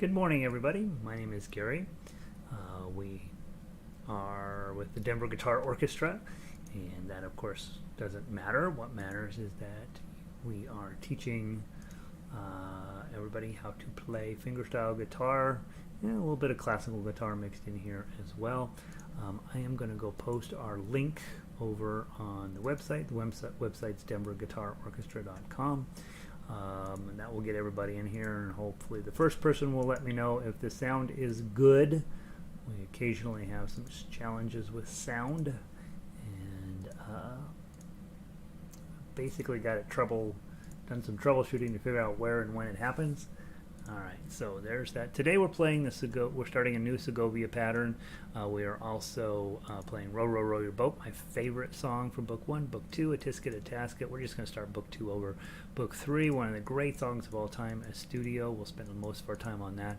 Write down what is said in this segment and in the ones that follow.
Good morning, everybody. My name is Gary. We are with the Denver Guitar Orchestra, and that, of course, doesn't matter. What matters is that we are teaching everybody how to play fingerstyle guitar, and a little bit of classical guitar mixed in here as well. I am going to go post our link over on the website. The website's denverguitarorchestra.com. And that will get everybody in here, and hopefully the first person will let me know if the sound is good. We occasionally have some challenges with sound, and basically done some troubleshooting to figure out where and when it happens. Alright, so there's that. Today we're playing we're starting a new Segovia pattern. We are also playing Row, Row, Row Your Boat, my favorite song from Book 1. Book 2, A-Tisket, A-Tasket. We're just going to start Book 2 over. Book 3, one of the great songs of all time, Estudio. We'll spend most of our time on that.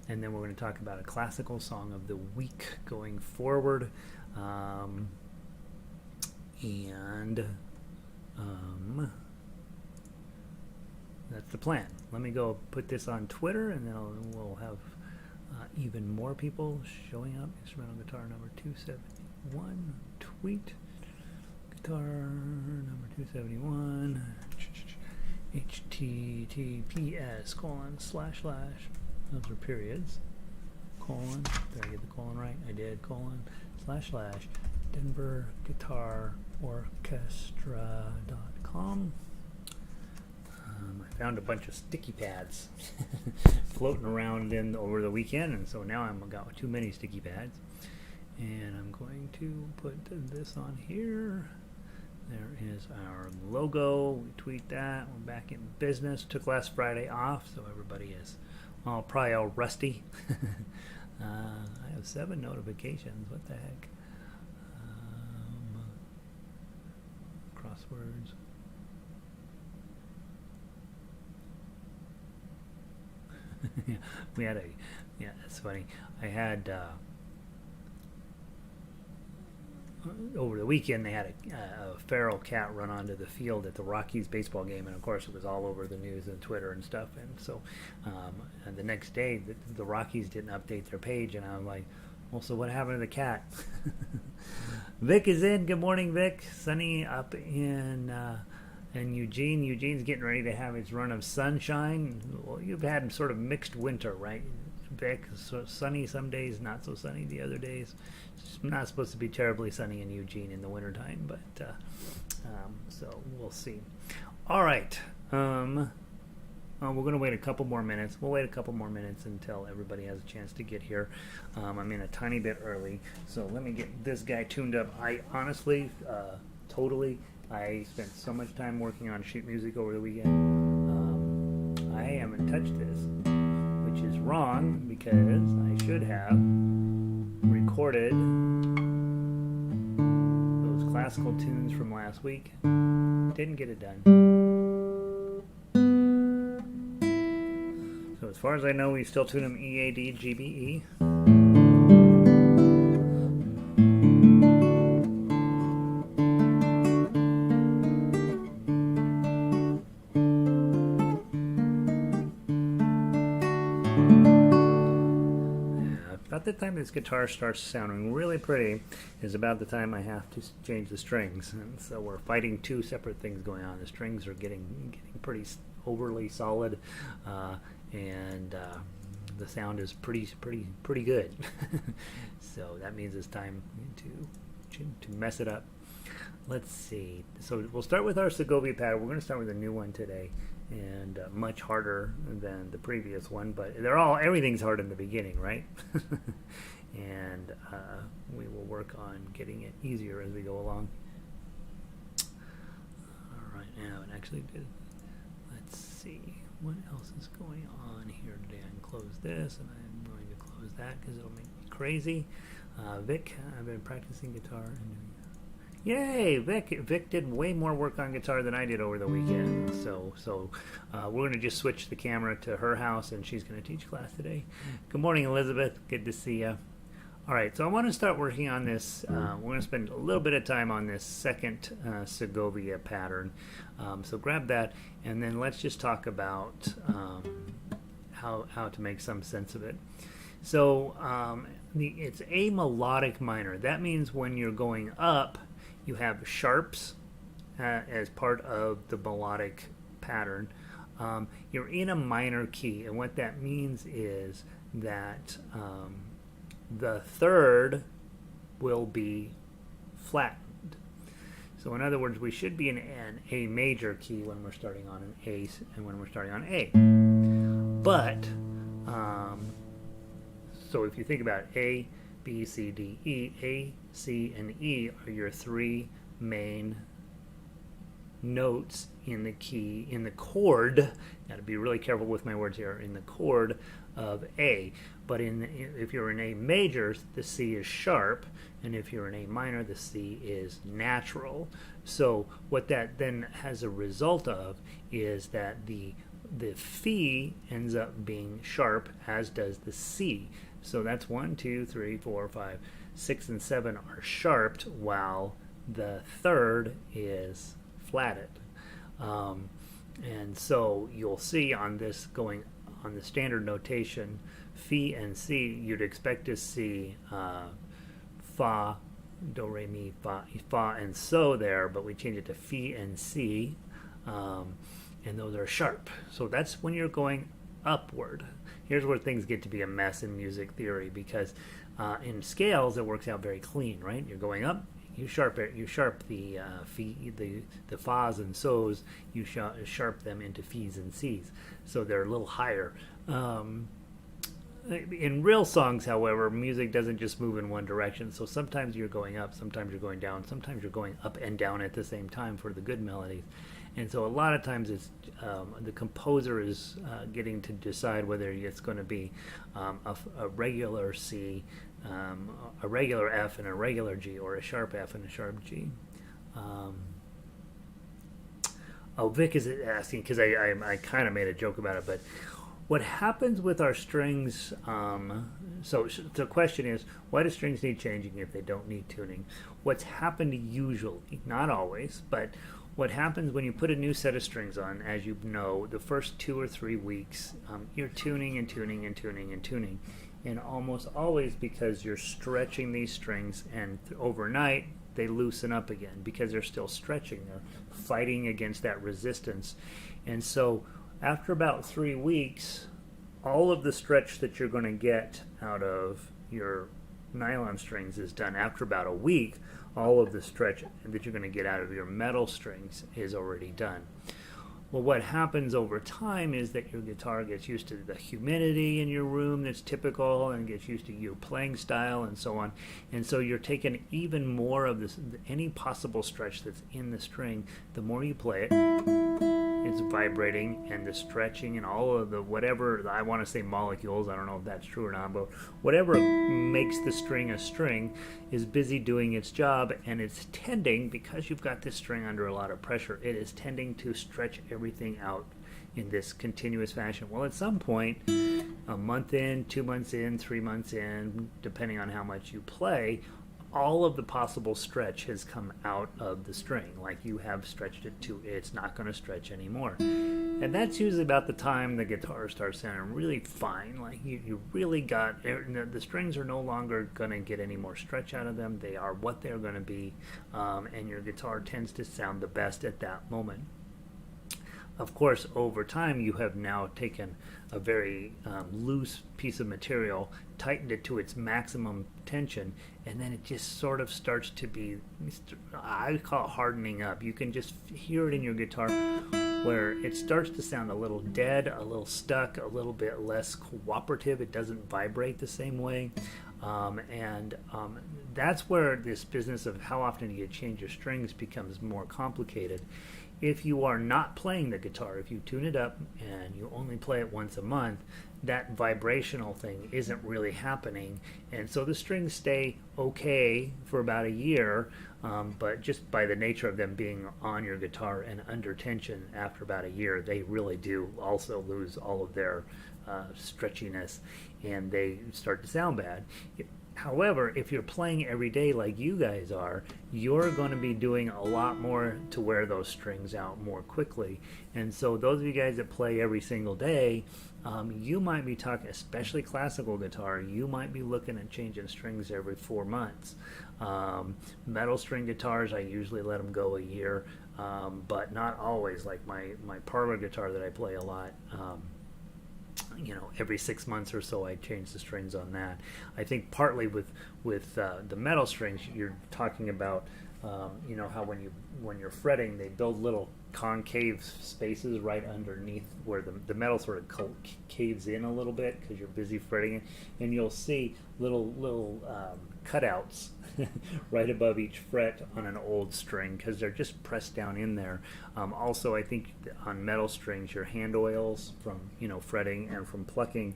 And then we're going to talk about a classical song of the week going forward. That's the plan. Let me go put this on Twitter, and then we'll have even more people showing up. Instrumental guitar number 271. Tweet. Guitar number 271. https:// those are periods. Colon. Did I get the colon right? I did. Colon. / denverguitarorchestra.com. I found a bunch of sticky pads floating around over the weekend, and so now I've got too many sticky pads. And I'm going to put this on here. There is our logo. We tweet that. We're back in business. Took last Friday off, so everybody is probably all rusty. I have 7 notifications. What the heck? Crosswords. Yeah, that's funny. I had over the weekend they had a feral cat run onto the field at the Rockies baseball game, and of course it was all over the news and Twitter and stuff. And so and the next day the Rockies didn't update their page, and I was like, well, so what happened to the cat? Vic is in. Good morning, Vic. Sunny up in Eugene. Eugene's getting ready to have its run of sunshine. Well, you've had sort of mixed winter, right, Vic? So sunny some days, not so sunny the other days. It's not supposed to be terribly sunny in Eugene in the wintertime, but so we'll see. All right. We're going to wait a couple more minutes. We'll wait a couple more minutes until everybody has a chance to get here. I'm in a tiny bit early, so let me get this guy tuned up. I honestly, I spent so much time working on sheet music over the weekend. I haven't touched this, which is wrong because I should have recorded those classical tunes from last week. Didn't get it done. So as far as I know, we still tune them EAD, GBE. The time this guitar starts sounding really pretty is about the time I have to change the strings, and so we're fighting 2 separate things going on. The strings are getting pretty overly solid, and the sound is pretty good. So that means it's time to mess it up. Let's see. So we'll start with our Segovia pattern. We're going to start with a new one today, and much harder than the previous one, but everything's hard in the beginning, right? And we will work on getting it easier as we go along. All right, now it actually did. Let's see what else is going on here today. I can close this, and I'm going to close that because it'll make me crazy. Vic, I've been practicing guitar and yay, Vic did way more work on guitar than I did over the weekend. So we're going to just switch the camera to her house, and she's going to teach class today. Good morning, Elizabeth. Good to see you. All right, so I want to start working on this. We're going to spend a little bit of time on this second Segovia pattern. So grab that, and then let's just talk about how to make some sense of it. So it's a melodic minor. That means when you're going up, you have sharps as part of the melodic pattern. You're in a minor key, and what that means is that the third will be flattened. So in other words, we should be in an A major key when we're starting on an A and when we're starting on A. But so if you think about A, B, C, D, E, A, C, and E are your three main notes in the key, in the chord. Got to be really careful with my words here. In the chord of A, but if you're in A major, the C is sharp, and if you're in A minor, the C is natural. So what that then has a result of is that the Phi ends up being sharp, as does the C. So that's 1, 2, 3, 4, 5, 6, and 7 are sharped, while the third is flatted. And so you'll see on this, going on the standard notation, Phi and C, you'd expect to see Fa, Do, Re, Mi, Fa, and So there, but we change it to Phi and C, and those are sharp. So that's when you're going upward. Here's where things get to be a mess in music theory, because in scales it works out very clean, right? You're going up, you sharp the the Fas and Sos, you sharp them into Phs and Cs, so they're a little higher. In real songs, however, music doesn't just move in one direction, so sometimes you're going up, sometimes you're going down, sometimes you're going up and down at the same time for the good melodies. And so a lot of times it's the composer is getting to decide whether it's going to be a regular C, a regular F and a regular G, or a sharp F and a sharp G. Vic is asking, because I kind of made a joke about it, but what happens with our strings, so the question is, why do strings need changing if they don't need tuning? What's happened usually, not always, but what happens when you put a new set of strings on, as you know, the first 2 or 3 weeks, you're tuning and tuning and tuning and tuning. And almost always, because you're stretching these strings, and overnight they loosen up again because they're still stretching. They're fighting against that resistance. And so after about 3 weeks, all of the stretch that you're going to get out of your nylon strings is done. After about a week, all of the stretch that you're going to get out of your metal strings is already done. Well, what happens over time is that your guitar gets used to the humidity in your room that's typical, and gets used to your playing style and so on. And so you're taking even more of this, any possible stretch that's in the string. The more you play it, it's vibrating, and the stretching and all of the whatever, I want to say molecules, I don't know if that's true or not, but whatever makes the string a string is busy doing its job, and it's tending, because you've got this string under a lot of pressure, it is tending to stretch everything out in this continuous fashion. Well, at some point, a month in, 2 months in, 3 months in, depending on how much you play, all of the possible stretch has come out of the string. Like, you have stretched it to, it's not going to stretch anymore. And that's usually about the time the guitar starts sounding really fine. Like, you really got, the strings are no longer going to get any more stretch out of them. They are what they're going to be, and your guitar tends to sound the best at that moment. Of course, over time, you have now taken a very loose piece of material, tightened it to its maximum tension, and then it just sort of starts to be, I call it hardening up. You can just hear it in your guitar where it starts to sound a little dead, a little stuck, a little bit less cooperative. It doesn't vibrate the same way. That's where this business of how often you change your strings becomes more complicated. If you are not playing the guitar, if you tune it up and you only play it once a month, that vibrational thing isn't really happening. And so the strings stay okay for about a year, but just by the nature of them being on your guitar and under tension after about a year, they really do also lose all of their stretchiness, and they start to sound bad. However, if you're playing every day like you guys are, you're going to be doing a lot more to wear those strings out more quickly. And so those of you guys that play every single day, you might be talking, especially classical guitar, you might be looking at changing strings every 4 months. Metal string guitars, I usually let them go a year, but not always. Like my parlor guitar that I play a lot, every 6 months or so I change the strings on that. I think partly with the metal strings, you're talking about how when you're fretting, they build little concave spaces right underneath where the metal sort of caves in a little bit because you're busy fretting it, and you'll see little cutouts right above each fret on an old string because they're just pressed down in there. Also, I think on metal strings, your hand oils from fretting and from plucking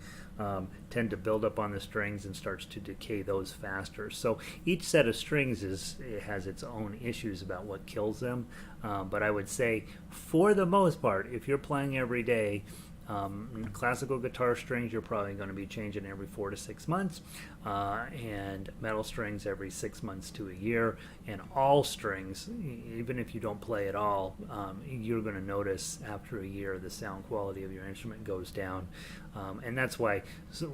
tend to build up on the strings and starts to decay those faster. So each set of strings has its own issues about what kills them. But I would say, for the most part, if you're playing every day, classical guitar strings you're probably going to be changing every 4 to 6 months, and metal strings every 6 months to a year, and all strings, even if you don't play at all, you're going to notice after a year the sound quality of your instrument goes down, and that's why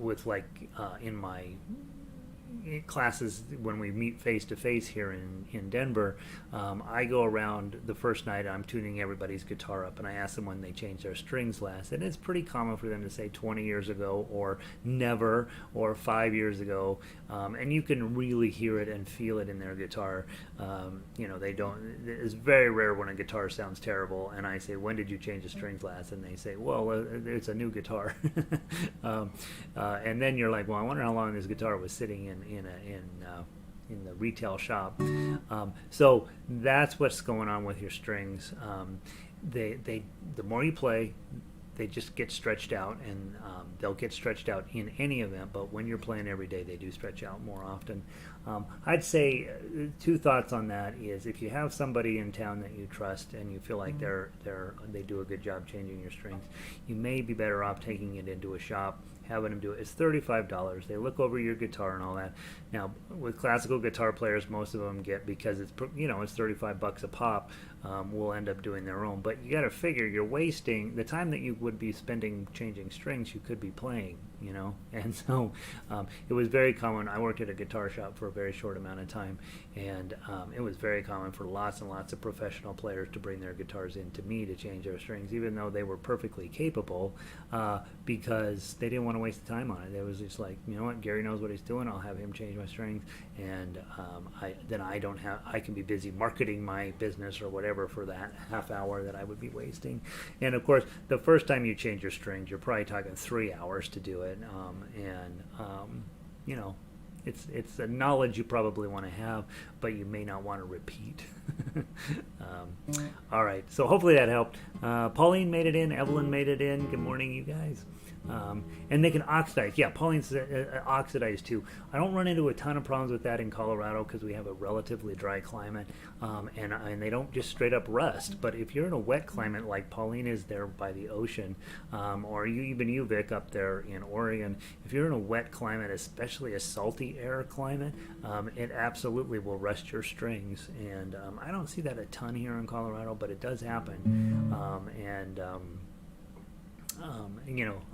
with in my classes when we meet face to face here in Denver, I go around the first night, I'm tuning everybody's guitar up, and I ask them when they changed their strings last, and it's pretty common for them to say 20 years ago or never or 5 years ago, and you can really hear it and feel it in their guitar. They don't, it's very rare when a guitar sounds terrible and I say, when did you change the strings last? And they say, well, it's a new guitar. And then you're like, well, I wonder how long this guitar was sitting in the retail shop. So that's what's going on with your strings. The more you play, they just get stretched out, and they'll get stretched out in any event, but when you're playing every day, they do stretch out more often. I'd say two thoughts on that is, if you have somebody in town that you trust and you feel like they do a good job changing your strings, you may be better off taking it into a shop, having them do it. It's $35. They look over your guitar and all that. Now, with classical guitar players, most of them get, because it's it's $35 a pop, will end up doing their own. But you got to figure, you're wasting the time that you would be spending changing strings. You could be playing, and so it was very common. I worked at a guitar shop for a very short amount of time, and it was very common for lots and lots of professional players to bring their guitars in to me to change their strings, even though they were perfectly capable, because they didn't want to waste the time on it. It was just like, you know what, Gary knows what he's doing, I'll have him change my strings, and I can be busy marketing my business or whatever for that half hour that I would be wasting. And of course, the first time you change your strings, you're probably talking 3 hours to do it, it's a knowledge you probably want to have, but you may not want to repeat. All right, so hopefully that helped. Pauline made it in, Evelyn made it in. Good morning, you guys. And they can oxidize. Yeah, Pauline's oxidized too. I don't run into a ton of problems with that in Colorado because we have a relatively dry climate, and they don't just straight up rust. But if you're in a wet climate like Pauline is there by the ocean, or even you, Vic, up there in Oregon, if you're in a wet climate, especially a salty air climate, it absolutely will rust your strings. And I don't see that a ton here in Colorado, but it does happen.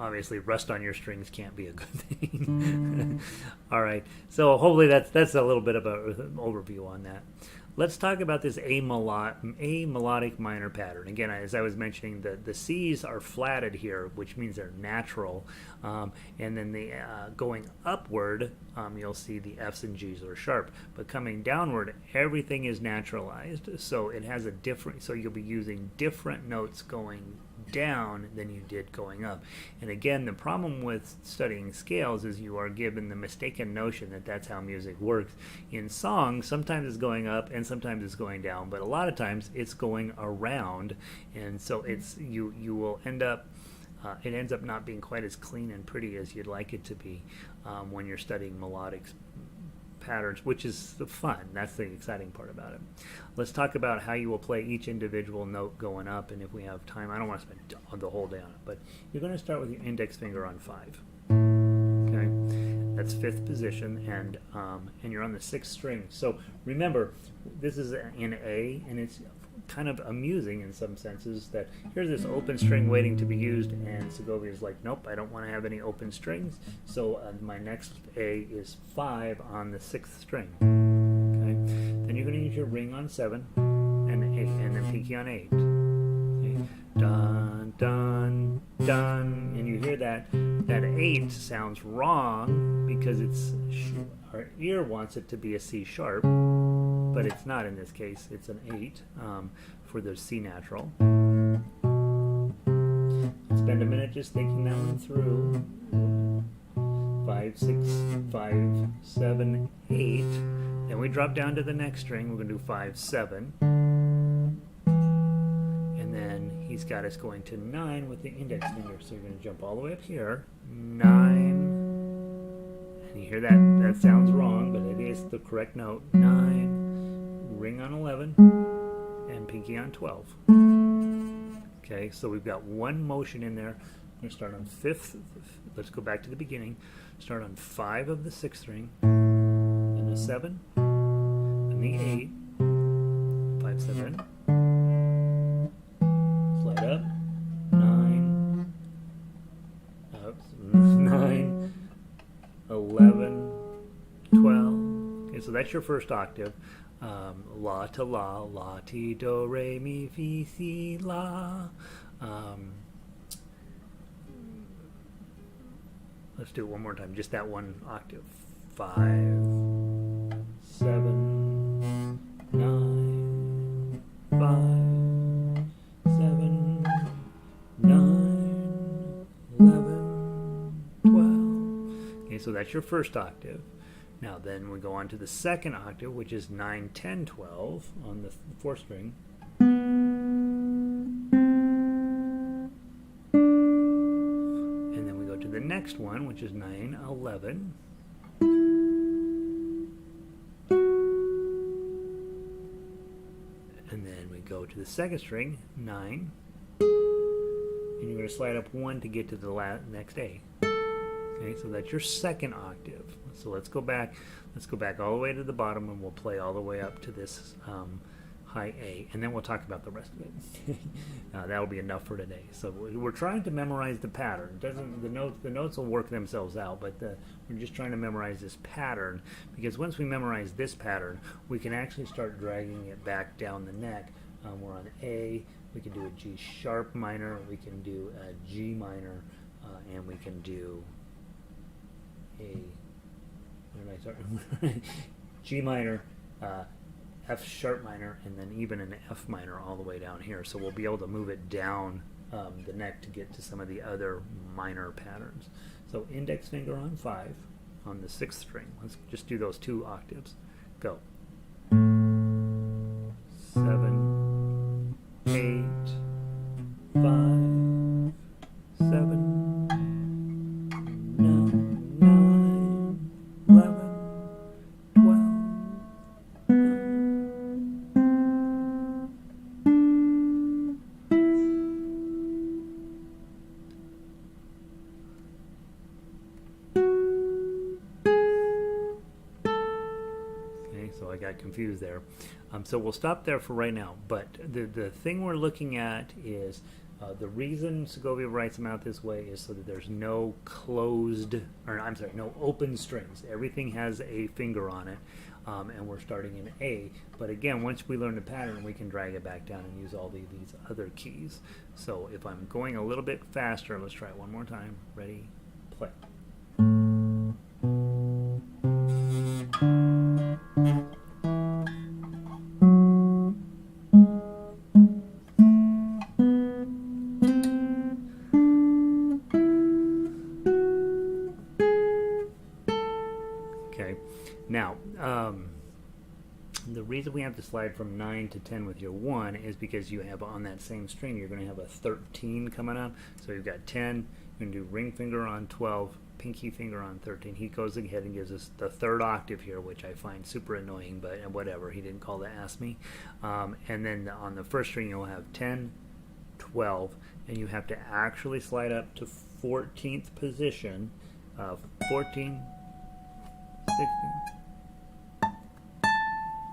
Obviously rust on your strings can't be a good thing. All right, so hopefully that's a little bit of an overview on that. Let's talk about this A melodic minor pattern. Again, as I was mentioning, the C's are flatted here, which means they're natural, and then going upward, you'll see the F's and G's are sharp, but coming downward, everything is naturalized, so it has so you'll be using different notes going down than you did going up. And again, the problem with studying scales is you are given the mistaken notion that that's how music works. In song, sometimes it's going up and sometimes it's going down, but a lot of times it's going around, and so you will end up it ends up not being quite as clean and pretty as you'd like it to be when you're studying melodic patterns, which is the fun. That's the exciting part about it. Let's talk about how you will play each individual note going up, and if we have time, I don't want to spend the whole day on it, but you're going to start with your index finger on 5. Okay, that's 5th position, and you're on the 6th string. So remember, this is in A, and it's kind of amusing in some senses that here's this open string waiting to be used, and Segovia's like, nope, I don't want to have any open strings, so my next A is 5 on the 6th string. Okay, then you're going to use your ring on 7 and 8, and then pinky on 8. Okay. Dun dun dun, and you hear that 8 sounds wrong because it's our ear wants it to be a C sharp, but it's not in this case. It's an 8 for the C natural. Spend a minute just thinking that one through. 5, 6, 5, 7, 8. Then we drop down to the next string. We're going to do 5, 7. And then he's got us going to 9 with the index finger. So you're going to jump all the way up here. 9. And you hear that? That sounds wrong, but it is the correct note. 9. Ring on 11. And pinky on 12. Okay, so we've got one motion in there. We're going to start on 5th. Let's go back to the beginning. Start on 5 of the 6th string, and a 7, and the 8, 5, 7, slide up, 9, 9, 11, 12. Okay, so that's your first octave. La to la, la ti do re mi fi si la. Let's do it one more time, just that one octave. 5, 7, 9, 5, 7, 9, 11, 12. Okay, so that's your first octave. Now then we go on to the second octave, which is 9, 10, 12 on the 4th string. And then we go to the next one, which is 9, 11. And then we go to the second string, 9. And you're going to slide up 1 to get to the next A. Okay, so that's your second octave. So let's go back all the way to the bottom, and we'll play all the way up to this high A, and then we'll talk about the rest of it. That'll be enough for today. So we're trying to memorize the pattern. The notes will work themselves out, but we're just trying to memorize this pattern, because once we memorize this pattern, we can actually start dragging it back down the neck. We're on A. We can do a G sharp minor. We can do a G minor, and we can do G minor, F sharp minor, and then even an F minor all the way down here. So we'll be able to move it down the neck to get to some of the other minor patterns. So index finger on 5 on the 6th string. Let's just do those 2 octaves. Go. 7, 8, 5, 7, 11, 12. Okay, so I got confused there. So we'll stop there for right now. But the thing we're looking at is the reason Segovia writes them out this way is so that there's no no open strings. Everything has a finger on it, and we're starting in A. But again, once we learn the pattern, we can drag it back down and use all these other keys. So if I'm going a little bit faster, let's try it one more time. Ready, play. Now, the reason we have to slide from 9 to 10 with your 1 is because you have on that same string, you're going to have a 13 coming up. So you've got 10, you're going to do ring finger on 12, pinky finger on 13. He goes ahead and gives us the 3rd octave here, which I find super annoying, but whatever, he didn't call to ask me. And then on the 1st string, you'll have 10, 12, and you have to actually slide up to 14th position, 14, 16,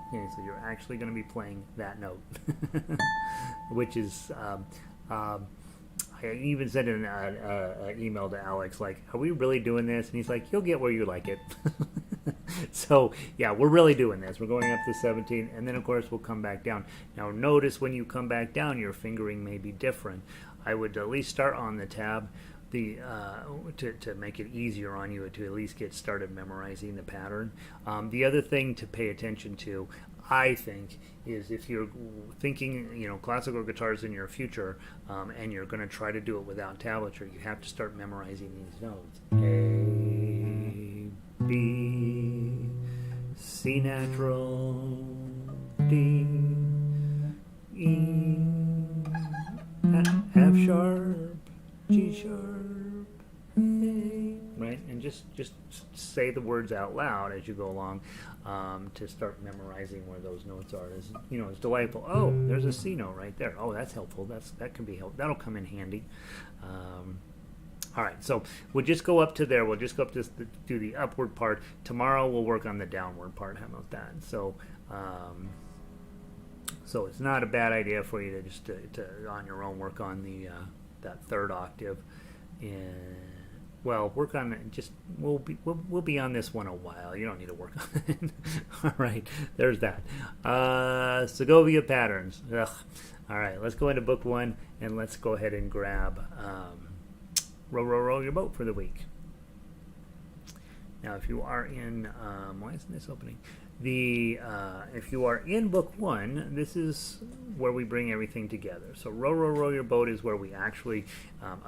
Okay, so you're actually going to be playing that note, which is. I even sent an email to Alex, like, are we really doing this? And he's like, you'll get where you like it. So, yeah, we're really doing this. We're going up to 17, and then, of course, we'll come back down. Now, notice when you come back down, your fingering may be different. I would at least start on the tab to make it easier on you to at least get started memorizing the pattern. The other thing to pay attention to, I think, is if you're thinking, classical guitars in your future, and you're going to try to do it without tablature, you have to start memorizing these notes. A, B, C natural, D, E, F sharp, G sharp, A, right? And just say the words out loud as you go along, to start memorizing where those notes are. It's delightful. Oh, there's a C note right there. Oh, that's helpful. That can be helpful. That'll come in handy. All right, so we'll just go up to there. We'll just go up to do the upward part. Tomorrow we'll work on the downward part. How about that? So, so it's not a bad idea for you to just to on your own work on the that third octave, and work on it. Just we'll be on this one a while. You don't need to work on it. All right, there's that. Segovia patterns. Ugh. All right, let's go into book 1 and let's go ahead and grab row, row, row your boat for the week. Now, if you are in, why isn't this opening? If you are in book 1, this is where we bring everything together. So row, row, row your boat is where we actually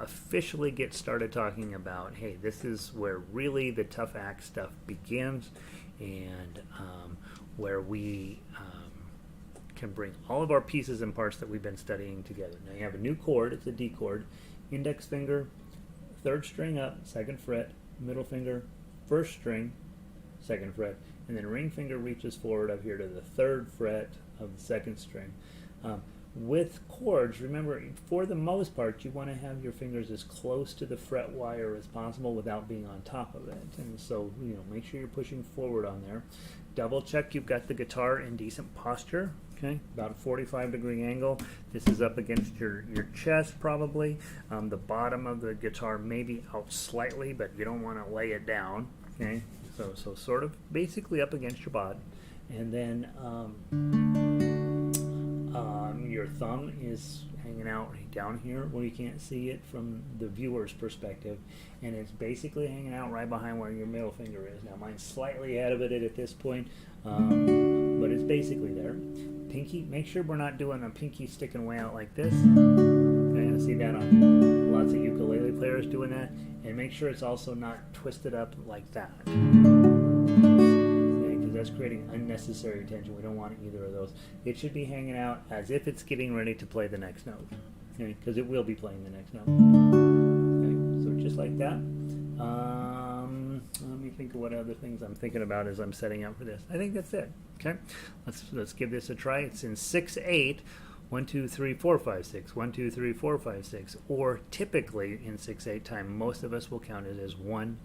officially get started talking about, hey, this is where really the tough act stuff begins, and where we can bring all of our pieces and parts that we've been studying together. Now you have a new chord. It's a D chord. Index finger, 3rd string up, 2nd fret, middle finger, 1st string, 2nd fret, and then ring finger reaches forward up here to the 3rd fret of the 2nd string. With chords, remember, for the most part, you want to have your fingers as close to the fret wire as possible without being on top of it. And so, make sure you're pushing forward on there. Double check you've got the guitar in decent posture. Okay, about a 45-degree angle. This is up against your chest probably. The bottom of the guitar may be out slightly, but you don't want to lay it down. Okay, so sort of basically up against your body. And then your thumb is hanging out down here where you can't see it from the viewer's perspective, and it's basically hanging out right behind where your middle finger is. Now mine's slightly out of it at this point, but it's basically there. Pinky, make sure we're not doing a pinky sticking way out like this. Okay, I see that on lots of ukulele players doing that. And make sure it's also not twisted up like that. Because that's creating unnecessary tension. We don't want either of those. It should be hanging out as if it's getting ready to play the next note. Okay, because it will be playing the next note. Okay, so just like that. Let me think of what other things I'm thinking about as I'm setting up for this. I think that's it. Okay, let's give this a try. It's in 6/8. 1, 2, 3, 4, 5, 6. 1, 2, 3, 4, 5, 6. Or typically in 6/8 time, most of us will count it as 1,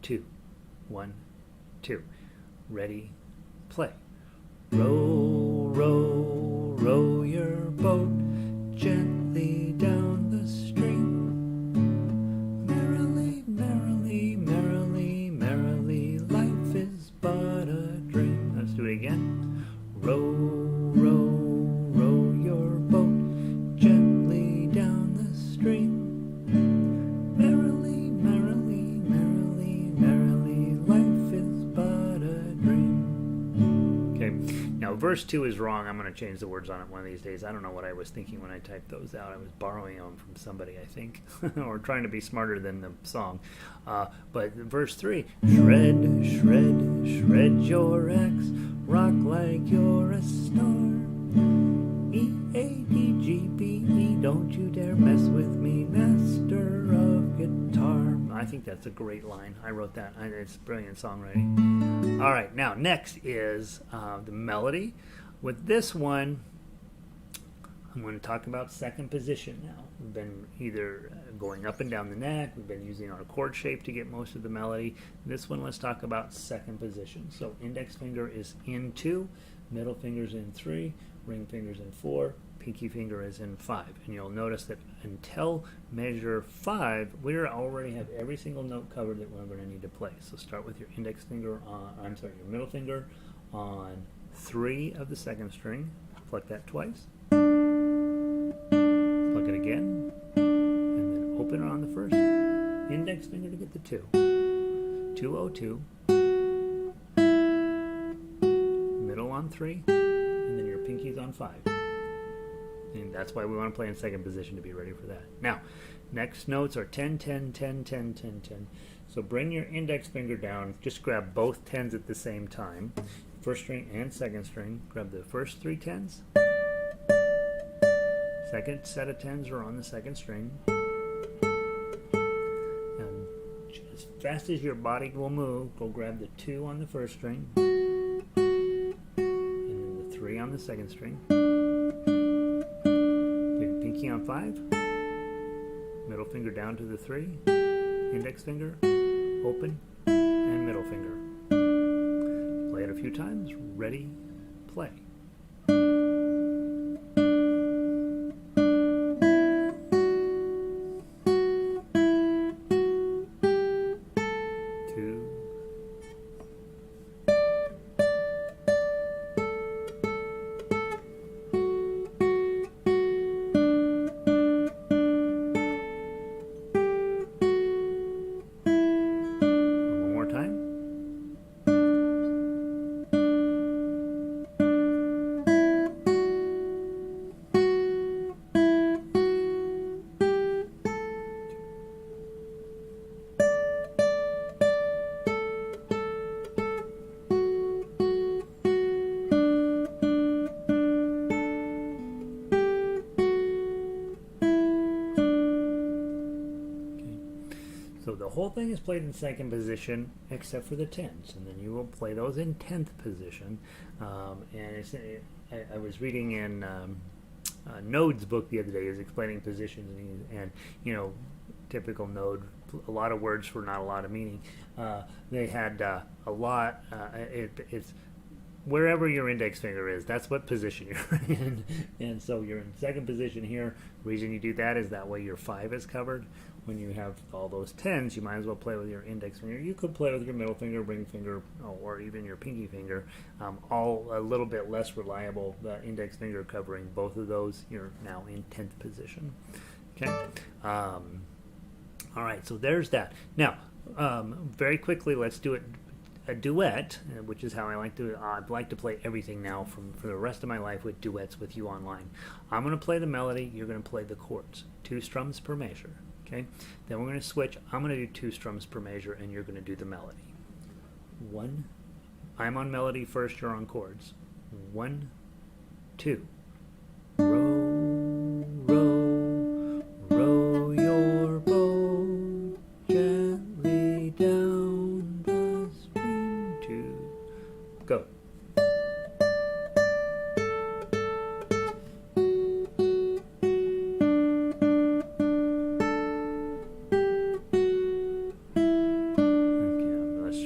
2, 1, 2. Ready, play. Row, row, row your boat gently down the stream. Merrily, merrily, merrily, merrily, life is but a dream. Let's do it again. Row, row, row your boat gently down the stream. Merrily, merrily, merrily, merrily, life is but a dream. Okay, now verse 2 is wrong. I'm going to change the words on it one of these days. I don't know what I was thinking when I typed those out. I was borrowing them from somebody, I think, or trying to be smarter than the song. But verse 3, shred, shred, shred your axe, rock like you're a star. E-A-D-G-B-E, don't you dare mess with me, master of guitar. I think that's a great line. I wrote that. It's brilliant songwriting. All right, now next is the melody. With this one, I'm going to talk about second position now. We've been either going up and down the neck. We've been using our chord shape to get most of the melody. This one, let's talk about second position. So index finger is in 2, middle finger's in 3, ring finger's in 4, pinky finger is in 5. And you'll notice that until measure 5, we already have every single note covered that we're going to need to play. So start with your index finger on, your middle finger on 3 of the 2nd string. Pluck that twice. Pluck it again. And then open it on the 1st. Index finger to get the 2. 202. Middle on 3. And then your pinky's on 5. And that's why we want to play in 2nd position to be ready for that. Now, next notes are 10, 10, 10, 10, 10, 10. So bring your index finger down. Just grab both 10s at the same time. 1st string and 2nd string. Grab the first 3 10s. Second set of 10s are on the 2nd string. And as fast as your body will move, go grab the 2 on the 1st string. And then the 3 on the 2nd string. Pinky on 5, middle finger down to the 3, index finger, open, and middle finger. Play it a few times, ready, play. So the whole thing is played in 2nd position except for the 10s, and then you will play those in 10th position. I was reading in Node's book the other day. He was explaining positions, and you know, typical Node, a lot of words for not a lot of meaning. They had a lot. It's wherever your index finger is, that's what position you're in. And so you're in 2nd position here. The reason you do that is that way your 5 is covered. When you have all those 10s, you might as well play with your index finger. You could play with your middle finger, ring finger, or even your pinky finger. All a little bit less reliable. The index finger covering both of those, you're now in 10th position. Okay. All right, so there's that. Now, very quickly, let's do it. A duet, which is how I'd like to play everything now for the rest of my life with duets with you online. I'm going to play the melody, you're going to play the chords. 2 strums per measure. Okay? Then we're going to switch. I'm going to do 2 strums per measure, and you're going to do the melody. 1. I'm on melody first, you're on chords. 1, 2. Row, row, row your boat gently down the stream. 2, go.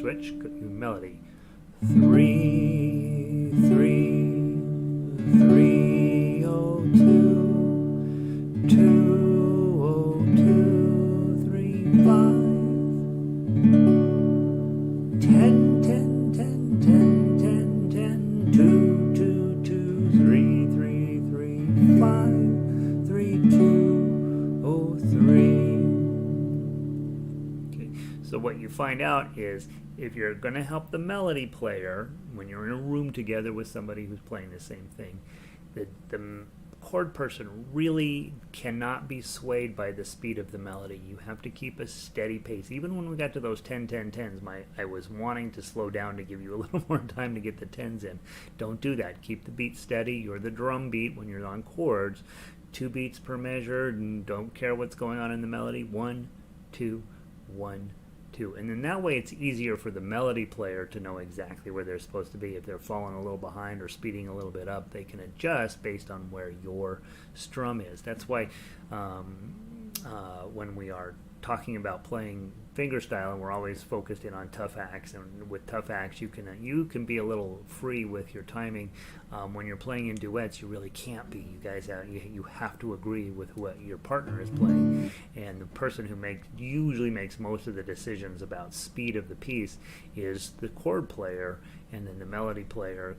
Switch, melody. 3, 3, 3, 0, 2, 2, 0, 2, 3, 5, 10, 10, 10, 10, 10, 10, 2, 2, 2, 3, 3, 3, 5, 3, 2, 0, 3. Okay, so what you find out is if you're going to help the melody player, when you're in a room together with somebody who's playing the same thing, the chord person really cannot be swayed by the speed of the melody. You have to keep a steady pace. Even when we got to those 10, 10, 10s, I was wanting to slow down to give you a little more time to get the 10s in. Don't do that. Keep the beat steady. You're the drum beat when you're on chords. 2 beats per measure, and don't care what's going on in the melody. 1, 2, 1, 2. And then that way it's easier for the melody player to know exactly where they're supposed to be. If they're falling a little behind or speeding a little bit up, they can adjust based on where your strum is. That's why when we are talking about playing finger style, and we're always focused in on tough acts. And with tough acts, you can be a little free with your timing. When you're playing in duets, you really can't be. You guys you have to agree with what your partner is playing, and the person who usually makes most of the decisions about speed of the piece is the chord player, and then the melody player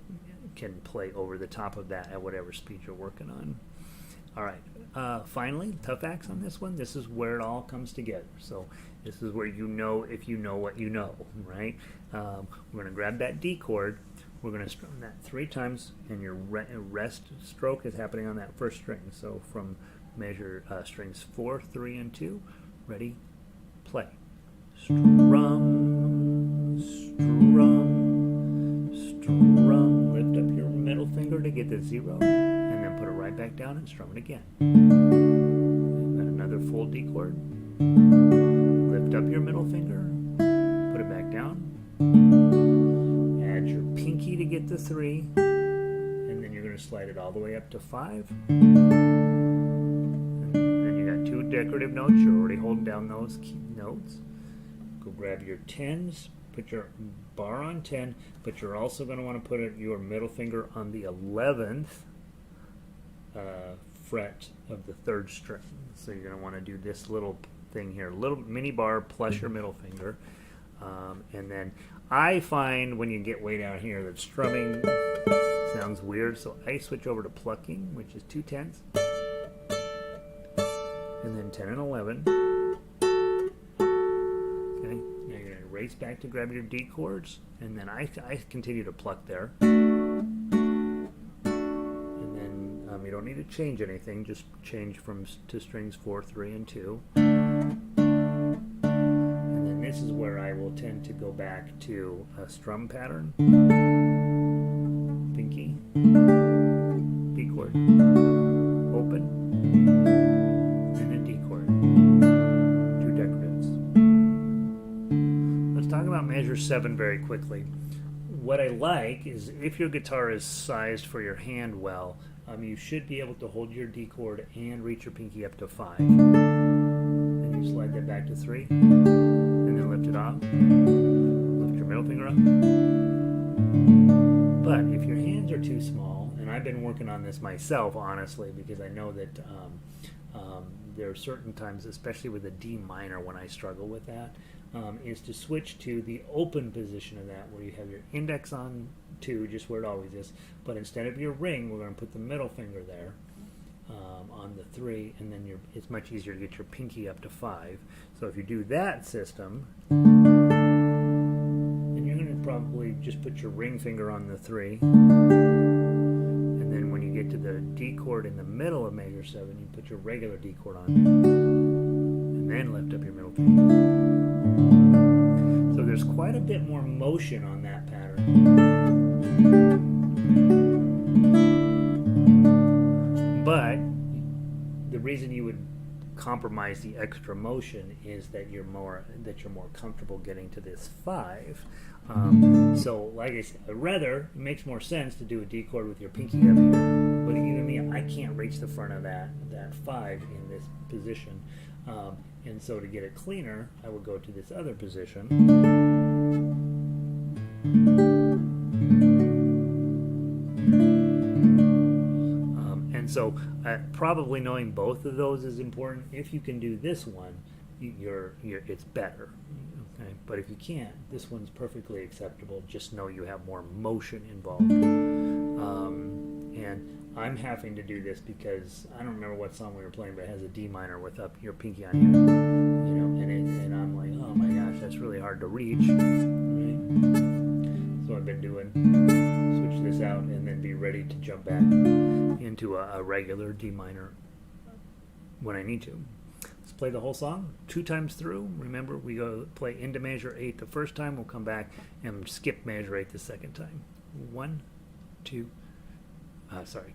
can play over the top of that at whatever speed you're working on. All right, finally, tough acts on this one. This is where it all comes together. So this is where you know if you know what you know, right? We're going to grab that D chord. We're going to strum that 3 times, and your rest stroke is happening on that first string. So from measure strings 4, 3, and 2. Ready? Play. Strum, strum, strum. Lift up your middle finger to get the 0. Put it right back down and strum it again. Got another full D chord. Lift up your middle finger, put it back down. Add your pinky to get the 3, and then you're going to slide it all the way up to 5. And then you got 2 decorative notes. You're already holding down those key notes. Go grab your 10s. Put your bar on 10, but you're also going to want to put your middle finger on the 11th fret of the 3rd string. So you're going to want to do this little thing here, little mini bar plus your middle finger. And then I find when you get way down here that strumming sounds weird, so I switch over to plucking, which is 2 10s, and then 10 and 11. Okay, now you're going to race back to grab your D chords, and then I continue to pluck there. You don't need to change anything, just change to strings 4, 3, and 2. And then this is where I will tend to go back to a strum pattern. Pinky, D chord, open, and a D chord. 2 decoratives. Let's talk about measure 7 very quickly. What I like is if your guitar is sized for your hand well, you should be able to hold your D chord and reach your pinky up to 5. Then you slide that back to 3, and then lift it off. Lift your middle finger up. But if your hands are too small, and I've been working on this myself, honestly, because I know that there are certain times, especially with a D minor, when I struggle with that, is to switch to the open position of that, where you have your index on 2, just where it always is, but instead of your ring, we're going to put the middle finger there on the 3, and then it's much easier to get your pinky up to 5. So if you do that system, then you're going to probably just put your ring finger on the 3, and then when you get to the D chord in the middle of measure 7, you put your regular D chord on, and then lift up your middle finger. So there's quite a bit more motion on that pattern. But the reason you would compromise the extra motion is that you're more comfortable getting to this 5. So like I said, rather it makes more sense to do a D chord with your pinky up here. But even me, I can't reach the front of that 5 in this position. And so to get it cleaner, I would go to this other position. And so probably knowing both of those is important. If you can do this one, it's better. Okay? But if you can't, this one's perfectly acceptable. Just know you have more motion involved. And I'm having to do this because I don't remember what song we were playing, but it has a D minor with up your pinky on here, and I'm like, oh my gosh, that's really hard to reach. Right? So I've been doing, switch this out, and then be ready to jump back into a regular D minor when I need to. Let's play the whole song 2 times through. Remember, we go play into measure 8 the first time. We'll come back and skip measure 8 the second time. 1, 2.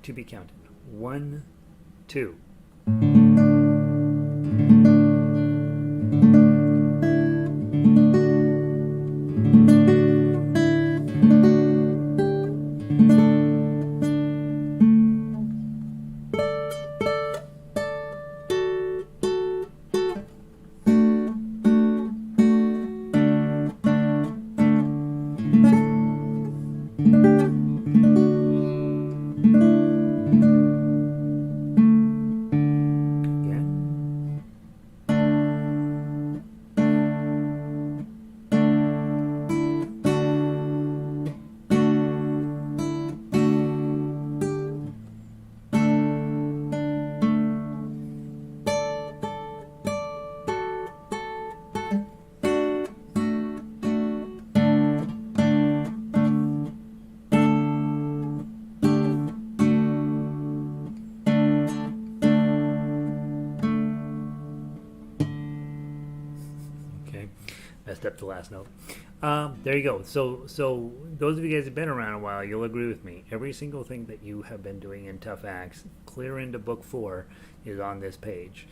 To be counted. 1, 2. messed up the last note. There you go. So those of you guys who've been around a while, you'll agree with me. Every single thing that you have been doing in Tough Acts, clear into Book 4, is on this page,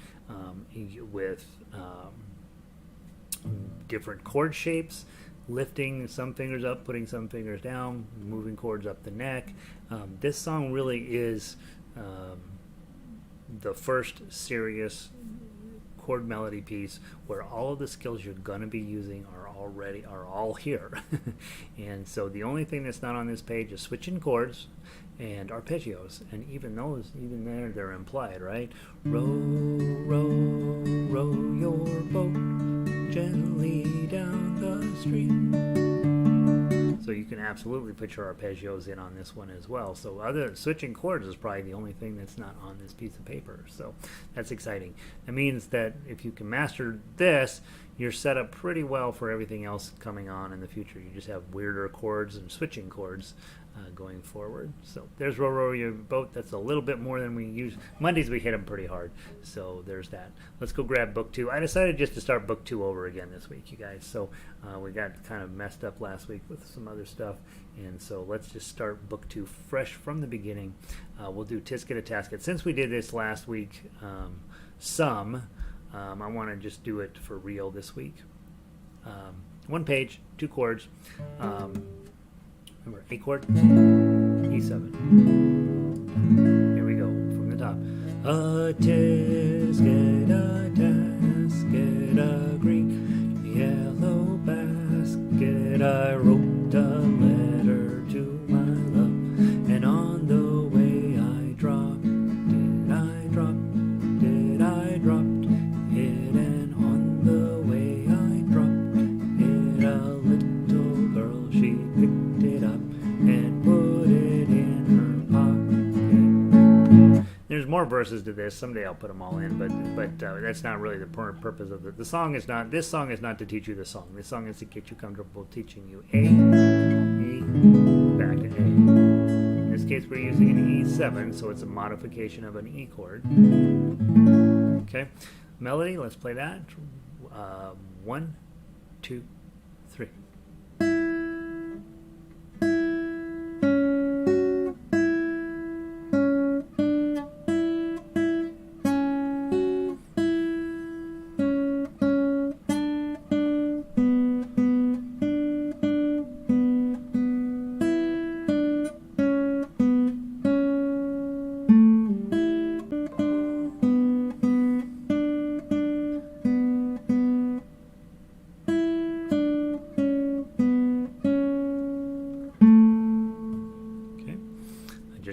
with different chord shapes, lifting some fingers up, putting some fingers down, moving chords up the neck. This song really is the first serious chord melody piece where all of the skills you're going to be using are all here. And so the only thing that's not on this page is switching chords and arpeggios, and even there they're implied, right? Row, row, row your boat gently down the stream. So you can absolutely put your arpeggios in on this one as well. So switching chords is probably the only thing that's not on this piece of paper. So that's exciting. That means that if you can master this, you're set up pretty well for everything else coming on in the future. You just have weirder chords and switching chords going forward. So there's Row Row Your Boat. That's a little bit more than we use. Mondays we hit them pretty hard. So there's that. Let's go grab Book 2. I decided just to start Book 2 over again this week, you guys. So we got kind of messed up last week with some other stuff. And so let's just start Book 2 fresh from the beginning. We'll do Tisket, A-Tasket. Since we did this last week, I want to just do it for real this week. One page, 2 chords. Remember, A chord, E7. Here we go from the top. A-Tisket, A-Tasket, a green yellow basket. I wrote a letter to my love, and on the way I dropped it. I dropped it. I dropped it, and on the way I dropped it, a little girl, she picked it up and put it in her pocket. There's more verses to this. Someday I'll put them all in, but that's not really the purpose of it. The song is not. This song is not to teach you the song. This song is to get you comfortable teaching you A, E, back to A. In this case, we're using an E7, so it's a modification of an E chord. Okay, melody. Let's play that. 1, 2, 3.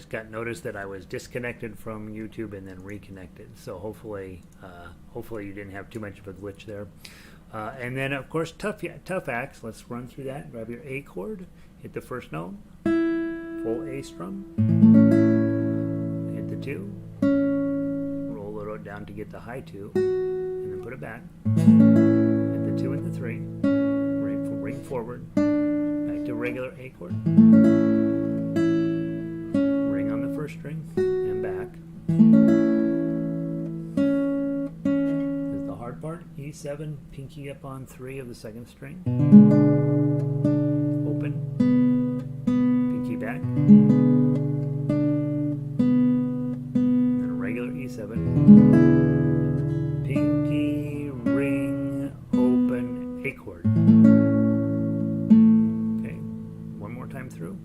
Got noticed that I was disconnected from YouTube and then reconnected, so hopefully you didn't have too much of a glitch there. And then of course tough acts. Let's run through that. Grab your A chord, hit the first note, full A strum, hit the 2, roll it down to get the high 2, and then put it back, hit the 2 and the 3, ring forward, back to regular A chord, string and back. This is the hard part. E7, pinky up on 3 of the 2nd string. Open. Pinky back. And a regular E7. Pinky, ring, open, A chord. Okay, one more time through.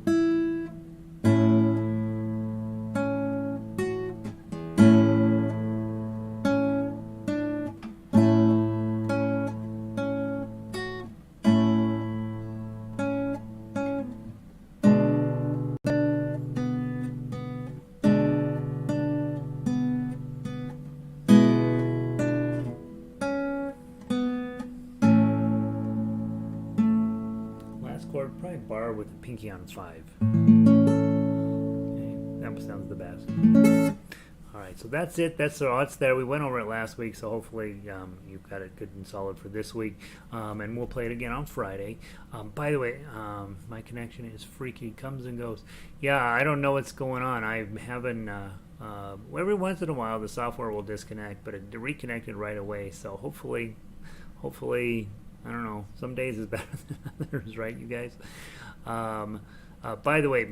Probably bar with the pinky on 5. Okay, that sounds the best. Alright, so that's it. That's there. We went over it last week, so hopefully you've got it good and solid for this week. And we'll play it again on Friday. By the way, my connection is freaky. Comes and goes. Yeah, I don't know what's going on. I'm having... every once in a while the software will disconnect, but it reconnected right away. So hopefully I don't know. Some days is better than others, right, you guys? By the way,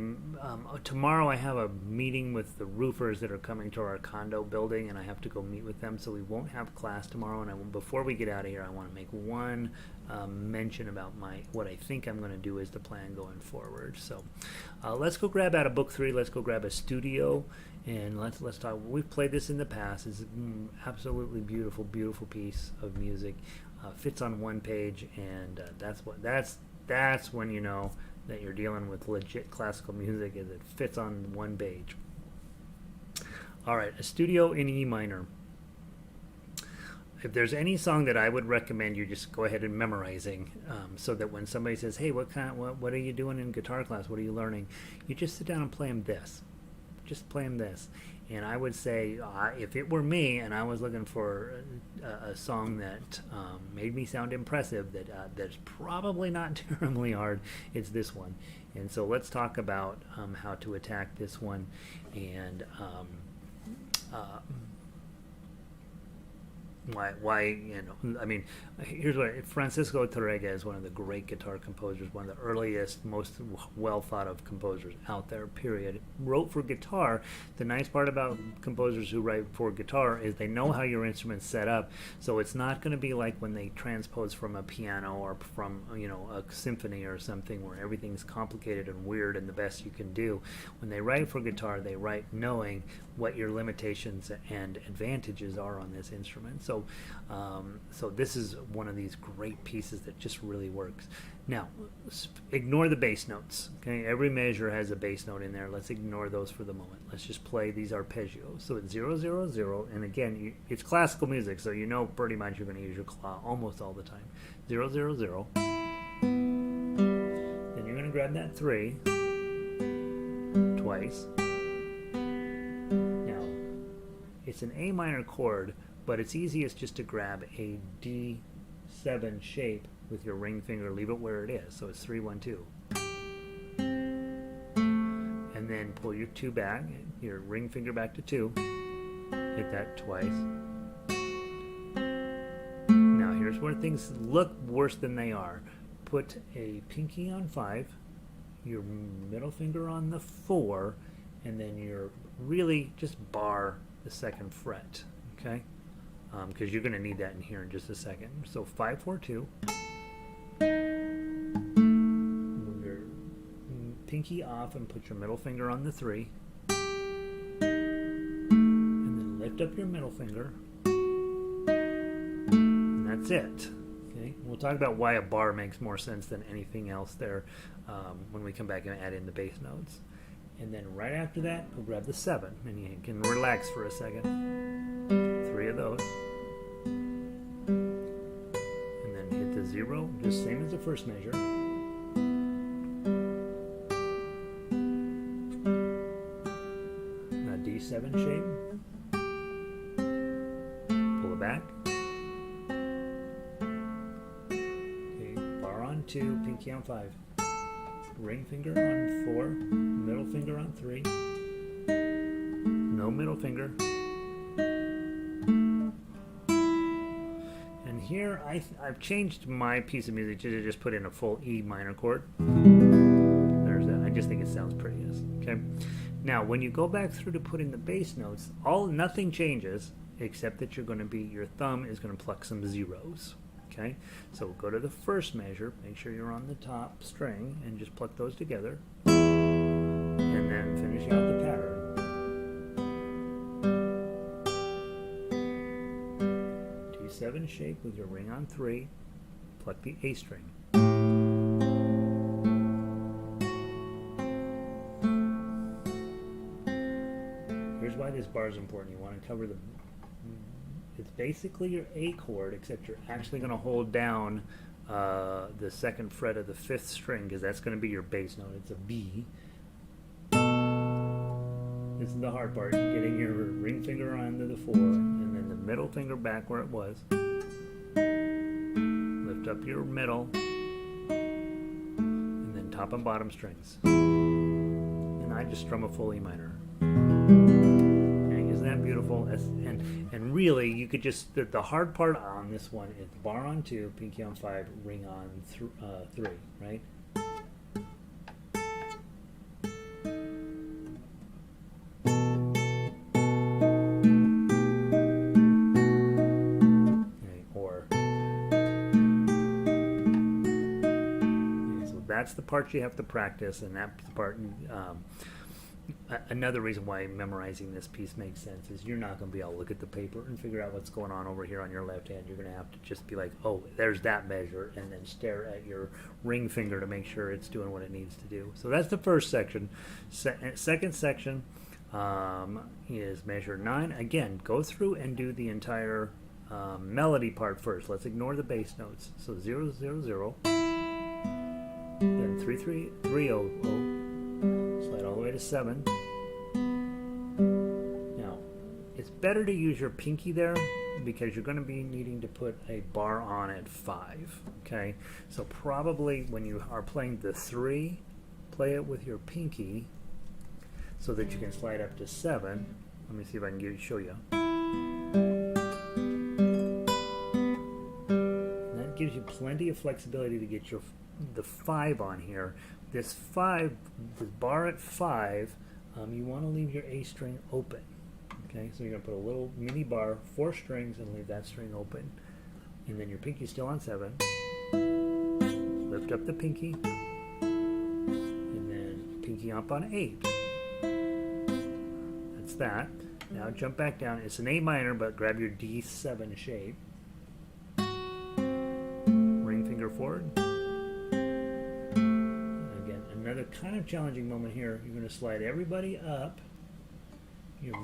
tomorrow I have a meeting with the roofers that are coming to our condo building, and I have to go meet with them, so we won't have class tomorrow. And before we get out of here, I want to make one mention about what I think I'm going to do as the plan going forward. So let's go grab out of book 3. Let's go grab Estudio, and let's talk. We've played this in the past. It's an absolutely beautiful, beautiful piece of music. Fits on one page, and that's when you know that you're dealing with legit classical music, is it fits on one page. All right, Estudio in E minor. If there's any song that I would recommend you just go ahead and memorizing, so that when somebody says, hey, what are you doing in guitar class? What are you learning? You just sit down and play them this. Just play them this. And I would say, if it were me and I was looking for a song that made me sound impressive, that's probably not terribly hard, it's this one. And so let's talk about how to attack this one. And why, you know, I mean, here's what, Francisco Tàrrega is one of the great guitar composers, one of the earliest, most well thought of composers out there, period. Wrote for guitar. The nice part about composers who write for guitar is they know how your instrument's set up, so it's not going to be like when they transpose from a piano or from, you know, a symphony or something where everything's complicated and weird and the best you can do. When they write for guitar, they write knowing what your limitations and advantages are on this instrument. So this is one of these great pieces that just really works. Now, ignore the bass notes. Okay, every measure has a bass note in there. Let's ignore those for the moment. Let's just play these arpeggios. So it's 0, 0, 0, and again, it's classical music, so you know pretty much you're going to use your claw almost all the time. 0, 0, 0. Then you're going to grab that 3 twice. Now, it's an A minor chord, but it's easiest just to grab a D7 shape with your ring finger, leave it where it is. So it's 3, 1, 2. And then pull your 2 back, your ring finger back to 2. Hit that twice. Now here's where things look worse than they are. Put a pinky on 5, your middle finger on the 4, and then you're really just bar the 2nd fret, okay? Because you're going to need that in here in just a second. So 5, 4, 2. Move your pinky off and put your middle finger on the 3. And then lift up your middle finger. And that's it. Okay. We'll talk about why a bar makes more sense than anything else there when we come back and add in the bass notes. And then right after that, we'll grab the 7. And you can relax for a second. 3 of those. And then hit the 0, just same as the first measure. A D7 shape. Pull it back. Okay, bar on 2, pinky on 5. Ring finger on 4, middle finger on 3. No middle finger. Here, I've changed my piece of music to just put in a full E minor chord. There's that. I just think it sounds prettiest. Okay. Now, when you go back through to put in the bass notes, nothing changes except that your thumb is going to pluck some zeros. Okay. So go to the first measure. Make sure you're on the top string and just pluck those together, and then finish out the pattern. D7 shape with your ring on 3, pluck the A string. Here's why this bar is important. You want to cover it's basically your A chord, except you're actually going to hold down the 2nd fret of the 5th string, because that's going to be your bass note. It's a B. This is the hard part, getting your ring finger onto the 4, and then the middle finger back where it was. Lift up your middle, and then top and bottom strings. And I just strum a full E minor. Okay, isn't that beautiful? And really, you could just, the hard part on this one is bar on 2, pinky on 5, ring on 3, right? That's the part you have to practice, and that's the part. Another reason why memorizing this piece makes sense is you're not going to be able to look at the paper and figure out what's going on over here on your left hand. You're going to have to just be like, oh, there's that measure, and then stare at your ring finger to make sure it's doing what it needs to do. So that's the first section. Second section is measure 9. Again, go through and do the entire melody part first. Let's ignore the bass notes. So 0, 0, 0. Then 3, 3, 3, 0, 0. Slide all the way to 7. Now, it's better to use your pinky there because you're going to be needing to put a bar on at 5. Okay, so probably when you are playing the 3, play it with your pinky so that you can slide up to 7. Let me see if I can show you. And that gives you plenty of flexibility to get the 5 on here. This 5, the bar at 5, you want to leave your A string open. Okay, so you're going to put a little mini bar, 4 strings, and leave that string open. And then your pinky's still on 7. Lift up the pinky, and then pinky up on 8. That's that. Now jump back down. It's an A minor, but grab your D7 shape. Ring finger forward. Another kind of challenging moment here. You're going to slide everybody up. Your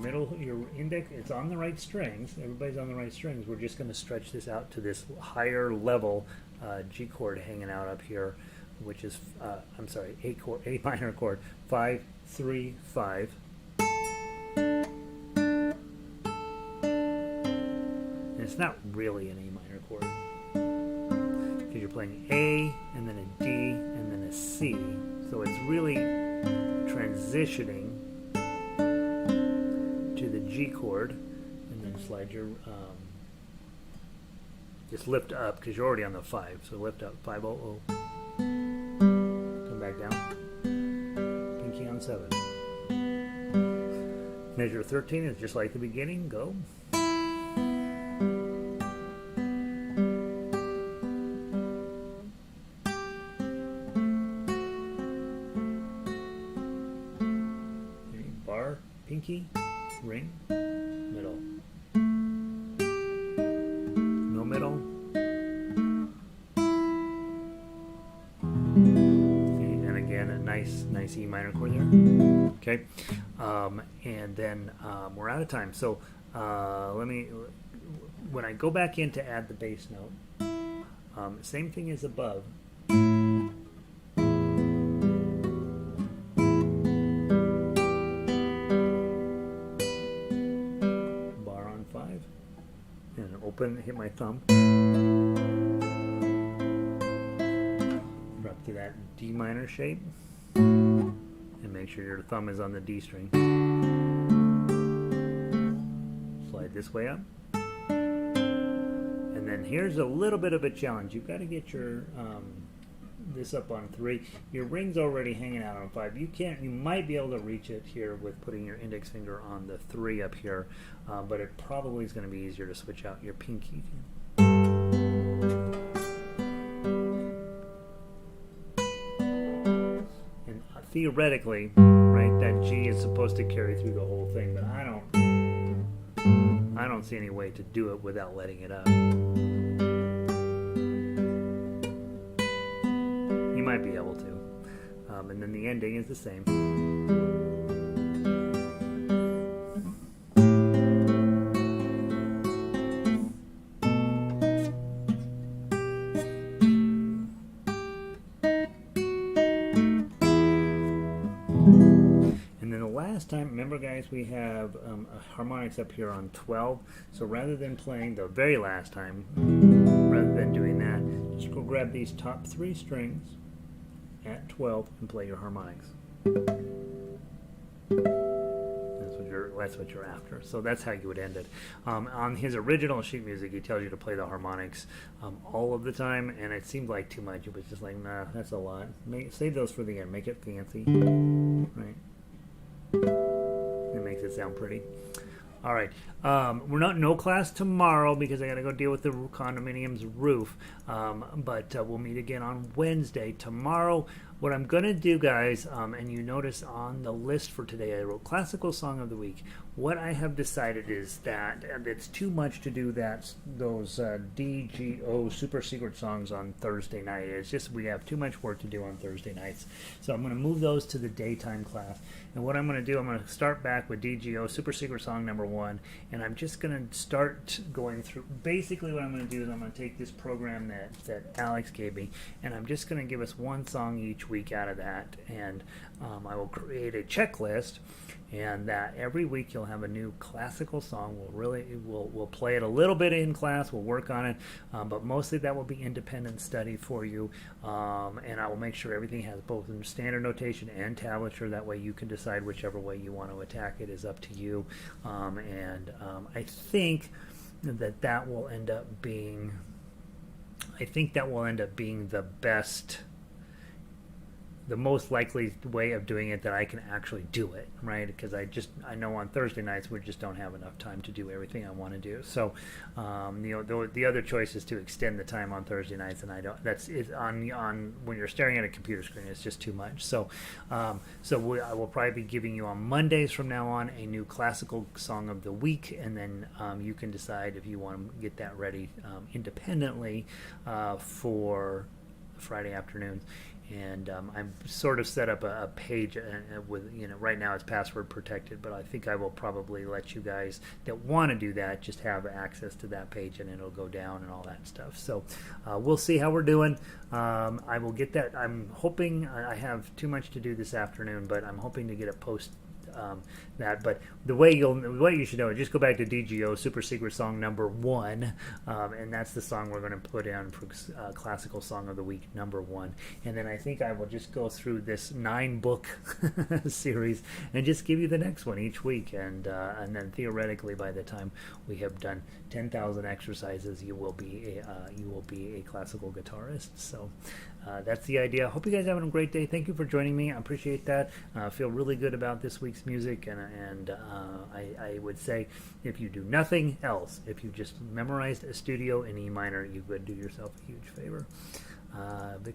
index, it's on the right strings. Everybody's on the right strings. We're just going to stretch this out to this higher level G chord hanging out up here, which is, I'm sorry, A minor chord. 5, 3, 5. And it's not really an A minor chord because you're playing A and then a D and then a C. So it's really transitioning to the G chord, and then slide your, just lift up because you're already on the 5. So lift up, 5, 0, 0. Come back down, pinky on 7. Measure 13 is just like the beginning, go. Pinky, ring, middle. No middle. And again, a nice E minor chord there. Okay, and then we're out of time. So when I go back in to add the bass note, same thing as above. Hit my thumb, drop to that D minor shape, and make sure your thumb is on the D string. Slide this way up, and then here's a little bit of a challenge. You've got to get your this up on 3. Your ring's already hanging out on 5. You might be able to reach it here with putting your index finger on the 3 up here, but it probably is going to be easier to switch out your pinky. And theoretically, right, that G is supposed to carry through the whole thing, but I don't see any way to do it without letting it up. Might be able to, and then the ending is the same. And then the last time, remember guys, we have harmonics up here on 12, so rather than playing the very last time, rather than doing that, just go grab these top 3 strings at 12 and play your harmonics. That's what what you're after. So that's how you would end it. On his original sheet music, he tells you to play the harmonics all of the time, and it seemed like too much. It was just like, nah, that's a lot. Save those for the end. Make it fancy, right? It makes it sound pretty. All right. We're no class tomorrow because I got to go deal with the condominium's roof. But we'll meet again on Wednesday. Tomorrow, what I'm going to do, guys, and you notice on the list for today, I wrote Classical Song of the Week. What I have decided is that it's too much to do those DGO super secret songs on Thursday night. It's just we have too much work to do on Thursday nights. So I'm going to move those to the daytime class. And what I'm going to do, I'm going to start back with DGO super secret song number 1. And I'm just going to start going through. Basically what I'm going to do is I'm going to take this program that Alex gave me, and I'm just going to give us one song each week out of that. And I will create a checklist, and that every week you'll have a new classical song. We'll play it a little bit in class. We'll work on it, but mostly that will be independent study for you. And I will make sure everything has both standard notation and tablature. That way you can decide whichever way you want to attack it is up to you. I think that will end up being. I think that will end up being the best. The most likely way of doing it that I can actually do it, right? Because I know on Thursday nights we just don't have enough time to do everything I want to do. So, the other choice is to extend the time on Thursday nights, and I don't. That's it on when you're staring at a computer screen. It's just too much. So, I will probably be giving you on Mondays from now on a new classical song of the week, and then you can decide if you want to get that ready independently for Friday afternoons. And I'm sort of set up a page with, right now it's password protected, but I think I will probably let you guys that want to do that just have access to that page, and it'll go down and all that stuff. So we'll see how we're doing. I will get that. I'm hoping I have too much to do this afternoon, but I'm hoping to get a post that. But the way you should know it, just go back to DGO Super Secret Song number 1, and that's the song we're going to put in for Classical Song of the Week number 1. And then I think I will just go through this 9-book series and just give you the next one each week, and then theoretically by the time we have done 10,000 exercises, you will be a classical guitarist. So that's the idea. Hope you guys are having a great day. Thank you for joining me. I appreciate that. I feel really good about this week's music, and I would say if you do nothing else, if you just memorized Estudio in E minor, you would do yourself a huge favor. Vic,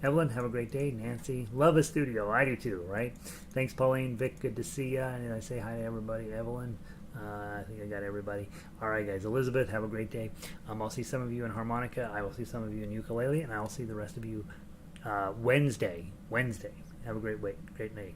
Evelyn, have a great day. Nancy, love Estudio. I do too, right? Thanks, Pauline. Vic, good to see you. And I say hi to everybody. Evelyn, I think I got everybody. All right, guys. Elizabeth, have a great day. I'll see some of you in harmonica. I will see some of you in ukulele, and I will see the rest of you Wednesday. Have a great night.